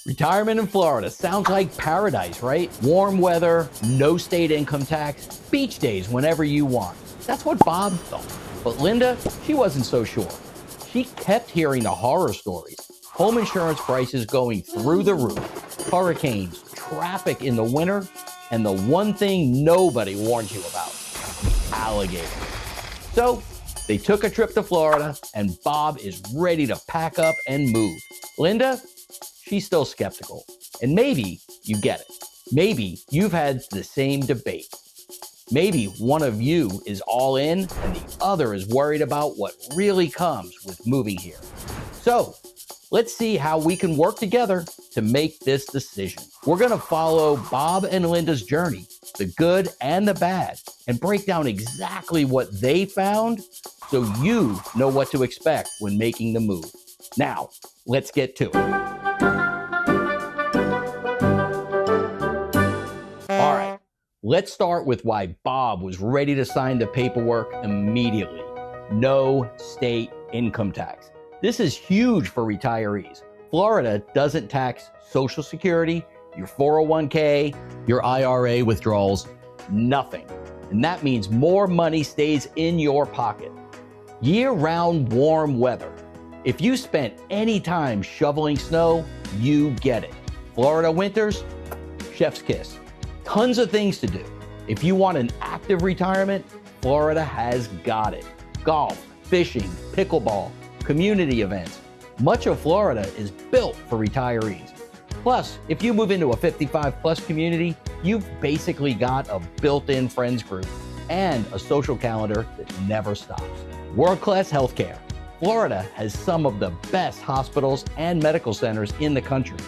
Retirement in Florida sounds like paradise, right? Warm weather, no state income tax, beach days whenever you want. That's what Bob thought. But Linda, she wasn't so sure. She kept hearing the horror stories. Home insurance prices going through the roof, hurricanes, traffic in the winter, and the one thing nobody warned you about, alligators. So they took a trip to Florida, and Bob is ready to pack up and move. Linda, she's still skeptical. And maybe you get it. Maybe you've had the same debate. Maybe one of you is all in and the other is worried about what really comes with moving here. So let's see how we can work together to make this decision. We're going to follow Bob and Linda's journey, the good and the bad, and break down exactly what they found so you know what to expect when making the move. Now, let's get to it. All right, let's start with why Bob was ready to sign the paperwork immediately. No state income tax. This is huge for retirees. Florida doesn't tax Social Security, your 401k, your IRA withdrawals, nothing. And that means more money stays in your pocket. Year-round warm weather. If you spent any time shoveling snow, you get it. Florida winters, chef's kiss. Tons of things to do. If you want an active retirement, Florida has got it. Golf, fishing, pickleball, community events. Much of Florida is built for retirees. Plus, if you move into a 55-plus community, you've basically got a built-in friends group and a social calendar that never stops. World-class healthcare. Florida has some of the best hospitals and medical centers in the country,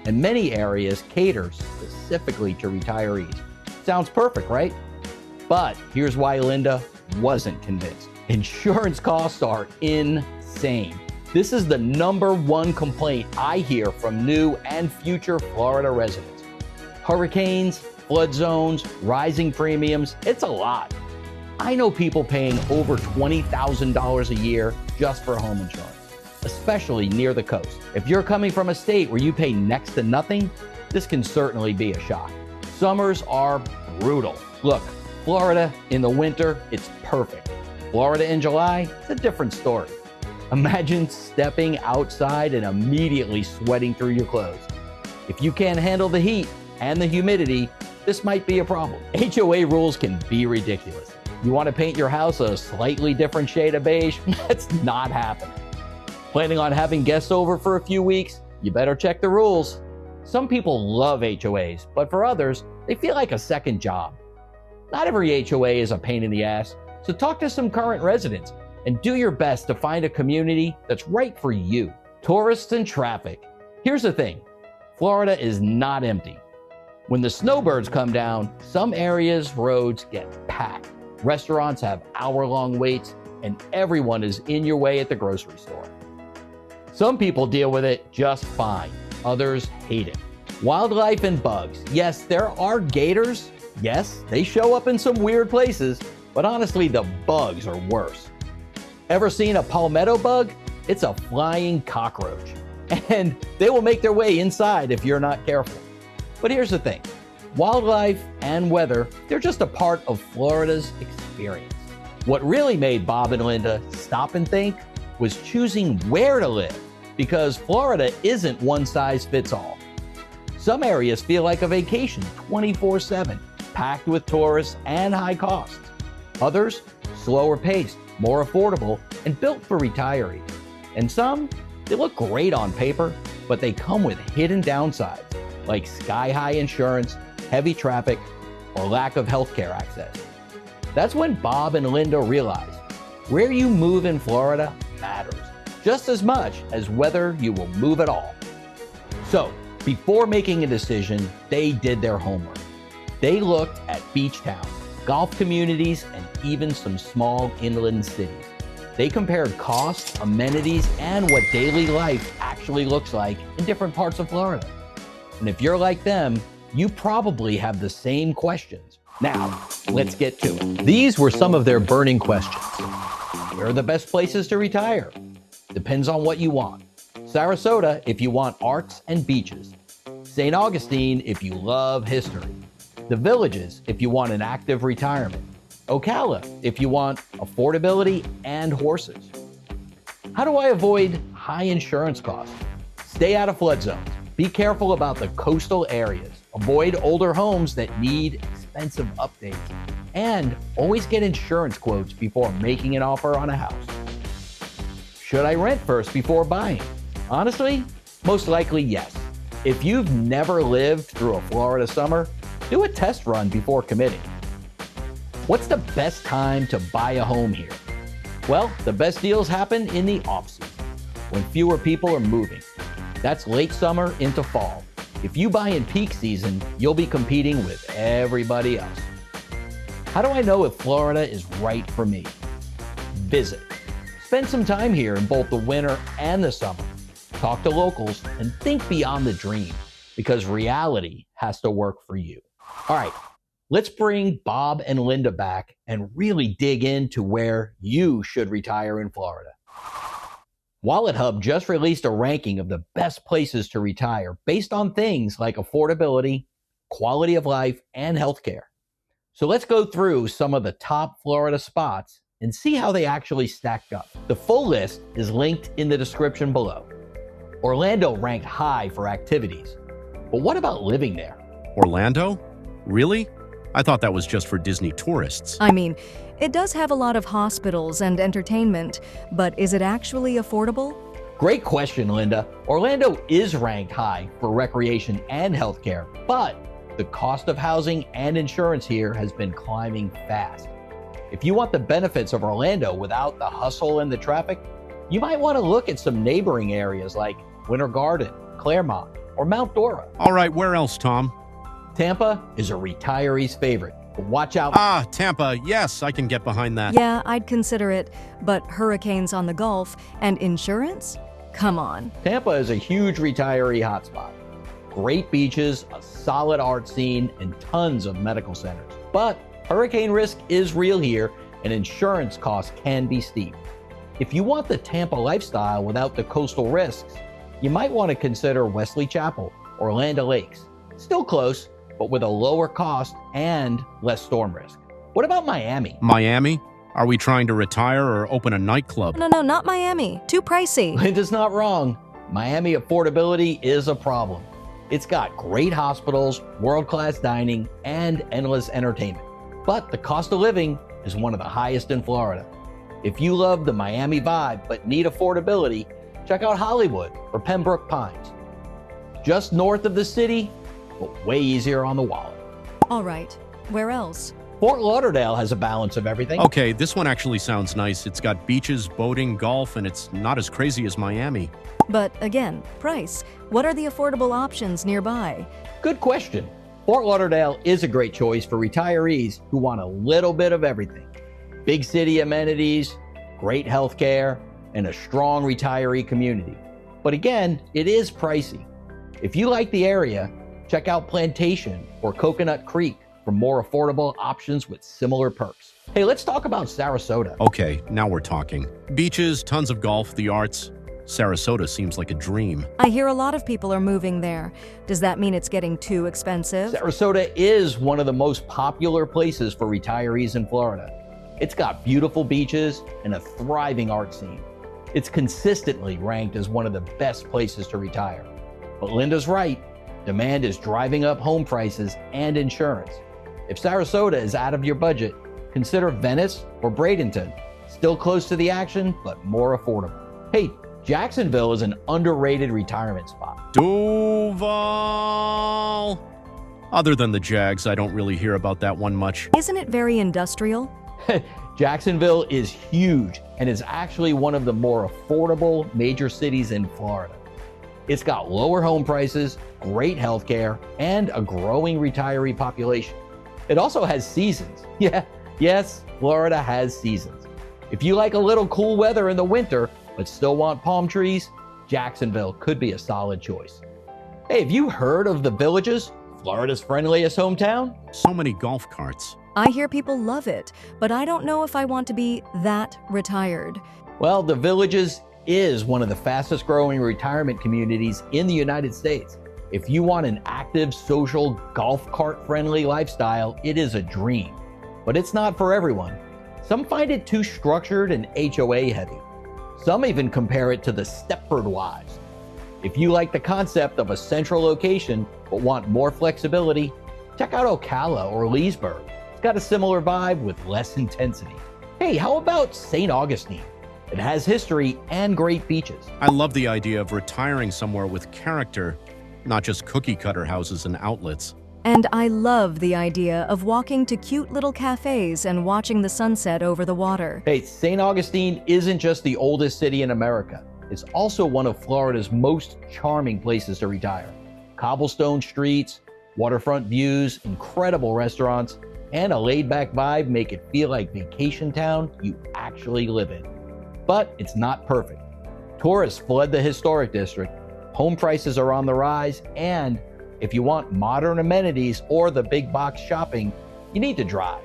and many areas cater specifically to retirees. Sounds perfect, right? But here's why Linda wasn't convinced. Insurance costs are insane. This is the #1 complaint I hear from new and future Florida residents. Hurricanes, flood zones, rising premiums, it's a lot. I know people paying over $20,000 a year just for home insurance, especially near the coast. If you're coming from a state where you pay next to nothing, this can certainly be a shock. Summers are brutal. Look, Florida in the winter, it's perfect. Florida in July, it's a different story. Imagine stepping outside and immediately sweating through your clothes. If you can't handle the heat and the humidity, this might be a problem. HOA rules can be ridiculous. You want to paint your house a slightly different shade of beige? That's not happening. Planning on having guests over for a few weeks? You better check the rules. Some people love HOAs, but for others, they feel like a second job. Not every HOA is a pain in the ass, so talk to some current residents and do your best to find a community that's right for you. Tourists and traffic. Here's the thing, Florida is not empty. When the snowbirds come down, some areas' roads get packed. Restaurants have hour-long waits, and everyone is in your way at the grocery store. Some people deal with it just fine. Others hate it. Wildlife and bugs. Yes, there are gators. Yes, they show up in some weird places, but honestly, the bugs are worse. Ever seen a palmetto bug? It's a flying cockroach, and they will make their way inside if you're not careful. But here's the thing. Wildlife and weather, they're just a part of Florida's experience. What really made Bob and Linda stop and think was choosing where to live, because Florida isn't one size fits all. Some areas feel like a vacation 24/7, packed with tourists and high costs. Others, slower paced, more affordable, and built for retirees. And some, they look great on paper, but they come with hidden downsides, like sky-high insurance, heavy traffic, or lack of healthcare access. That's when Bob and Linda realized where you move in Florida matters, just as much as whether you will move at all. So, before making a decision, they did their homework. They looked at beach towns, golf communities, and even some small inland cities. They compared costs, amenities, and what daily life actually looks like in different parts of Florida. And if you're like them, you probably have the same questions. Now, let's get to it. These were some of their burning questions. Where are the best places to retire? Depends on what you want. Sarasota, if you want arts and beaches. St. Augustine if you love history, the Villages if you want an active retirement, Ocala if you want affordability and horses. How do I avoid high insurance costs? Stay out of flood zones. Be careful about the coastal areas. Avoid older homes that need expensive updates. And always get insurance quotes before making an offer on a house. Should I rent first before buying? Honestly, most likely yes. If you've never lived through a Florida summer, do a test run before committing. What's the best time to buy a home here? Well, the best deals happen in the off-season, when fewer people are moving. That's late summer into fall. If you buy in peak season, you'll be competing with everybody else. How do I know if Florida is right for me? Visit. Spend some time here in both the winter and the summer. Talk to locals and think beyond the dream, because reality has to work for you. All right, let's bring Bob and Linda back and really dig into where you should retire in Florida. Wallet Hub just released a ranking of the best places to retire based on things like affordability, quality of life, and healthcare. So let's go through some of the top Florida spots and see how they actually stacked up. The full list is linked in the description below. Orlando ranked high for activities, but what about living there? Orlando? Really? I thought that was just for Disney tourists. I mean, it does have a lot of hospitals and entertainment, but is it actually affordable? Great question, Linda. Orlando is ranked high for recreation and healthcare, but the cost of housing and insurance here has been climbing fast. If you want the benefits of Orlando without the hustle and the traffic, you might want to look at some neighboring areas like Winter Garden, Claremont, or Mount Dora. All right, where else, Tom? Tampa is a retiree's favorite, but watch out. Tampa. Yes, I can get behind that. Yeah, I'd consider it, but hurricanes on the Gulf and insurance? Come on. Tampa is a huge retiree hotspot. Great beaches, a solid art scene, and tons of medical centers. But hurricane risk is real here, and insurance costs can be steep. If you want the Tampa lifestyle without the coastal risks, you might want to consider Wesley Chapel or Land O'Lakes. Still close, but with a lower cost and less storm risk. What about Miami? Miami? Are we trying to retire or open a nightclub? No, not Miami. Too pricey. Linda's not wrong. Miami affordability is a problem. It's got great hospitals, world-class dining, and endless entertainment. But the cost of living is one of the highest in Florida. If you love the Miami vibe but need affordability, check out Hollywood or Pembroke Pines. Just north of the city, but way easier on the wallet. All right, where else? Fort Lauderdale has a balance of everything. Okay, this one actually sounds nice. It's got beaches, boating, golf, and it's not as crazy as Miami. But again, price. What are the affordable options nearby? Good question. Fort Lauderdale is a great choice for retirees who want a little bit of everything. Big city amenities, great health care, and a strong retiree community. But again, it is pricey. If you like the area, check out Plantation or Coconut Creek for more affordable options with similar perks. Hey, let's talk about Sarasota. Okay, now we're talking. Beaches, tons of golf, the arts. Sarasota seems like a dream. I hear a lot of people are moving there. Does that mean it's getting too expensive? Sarasota is one of the most popular places for retirees in Florida. It's got beautiful beaches and a thriving art scene. It's consistently ranked as one of the best places to retire. But Linda's right. Demand is driving up home prices and insurance. If Sarasota is out of your budget, consider Venice or Bradenton. Still close to the action, but more affordable. Hey, Jacksonville is an underrated retirement spot. Duval! Other than the Jags, I don't really hear about that one much. Isn't it very industrial? Jacksonville is huge and is actually one of the more affordable major cities in Florida. It's got lower home prices, great health care, and a growing retiree population. It also has seasons. Yes, Florida has seasons. If you like a little cool weather in the winter, but still want palm trees, Jacksonville could be a solid choice. Hey, have you heard of the Villages, Florida's friendliest hometown? So many golf carts. I hear people love it, but I don't know if I want to be that retired. Well, the Villages is one of the fastest growing retirement communities in the United States. If you want an active, social, golf cart-friendly lifestyle, it is a dream. But it's not for everyone. Some find it too structured and HOA heavy. Some even compare it to the Stepford Wives. If you like the concept of a central location but want more flexibility, check out Ocala or Leesburg. It's got a similar vibe with less intensity. Hey, how about St. Augustine? It has history and great beaches. I love the idea of retiring somewhere with character, not just cookie-cutter houses and outlets. And I love the idea of walking to cute little cafes and watching the sunset over the water. Hey, St. Augustine isn't just the oldest city in America. It's also one of Florida's most charming places to retire. Cobblestone streets, waterfront views, incredible restaurants, and a laid-back vibe make it feel like vacation town you actually live in. But it's not perfect. Tourists flood the historic district, home prices are on the rise, and if you want modern amenities or the big box shopping, you need to drive.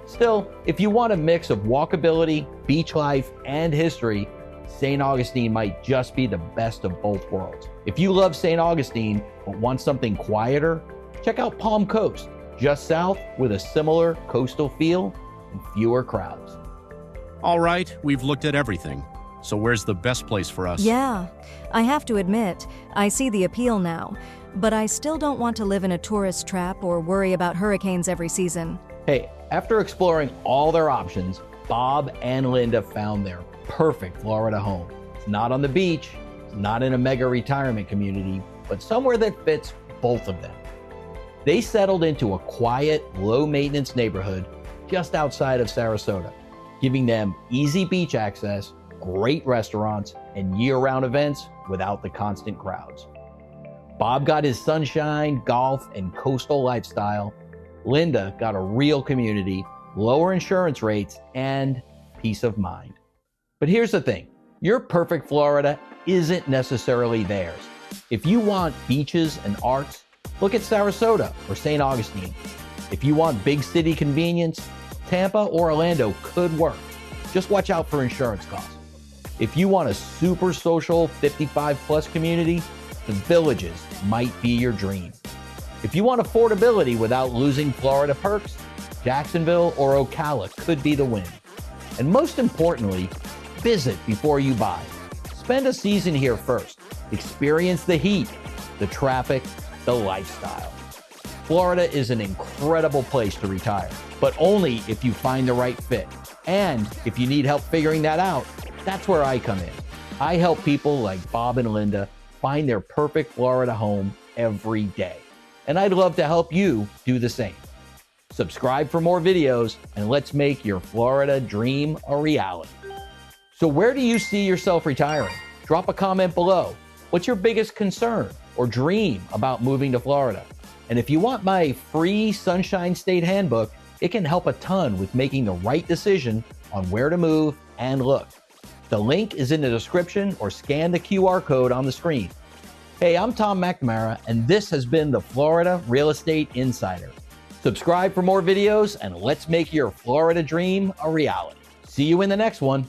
Still, if you want a mix of walkability, beach life, and history, St. Augustine might just be the best of both worlds. If you love St. Augustine but want something quieter, check out Palm Coast, just south with a similar coastal feel and fewer crowds. All right, we've looked at everything. So where's the best place for us? Yeah, I have to admit, I see the appeal now, but I still don't want to live in a tourist trap or worry about hurricanes every season. Hey, after exploring all their options, Bob and Linda found their perfect Florida home. It's not on the beach, it's not in a mega retirement community, but somewhere that fits both of them. They settled into a quiet, low-maintenance neighborhood just outside of Sarasota, giving them easy beach access, great restaurants, and year-round events without the constant crowds. Bob got his sunshine, golf, and coastal lifestyle. Linda got a real community, lower insurance rates, and peace of mind. But here's the thing, your perfect Florida isn't necessarily theirs. If you want beaches and arts, look at Sarasota or St. Augustine. If you want big city convenience, Tampa or Orlando could work. Just watch out for insurance costs. If you want a super social 55-plus community, the Villages might be your dream. If you want affordability without losing Florida perks, Jacksonville or Ocala could be the win. And most importantly, visit before you buy. Spend a season here first. Experience the heat, the traffic, the lifestyle. Florida is an incredible place to retire, but only if you find the right fit. And if you need help figuring that out, that's where I come in. I help people like Bob and Linda find their perfect Florida home every day. And I'd love to help you do the same. Subscribe for more videos, and let's make your Florida dream a reality. So where do you see yourself retiring? Drop a comment below. What's your biggest concern or dream about moving to Florida? And if you want my free Sunshine State Handbook, it can help a ton with making the right decision on where to move and look. The link is in the description or scan the QR code on the screen. Hey, I'm Tom McNamara, and this has been the Florida Real Estate Insider. Subscribe for more videos, and let's make your Florida dream a reality. See you in the next one.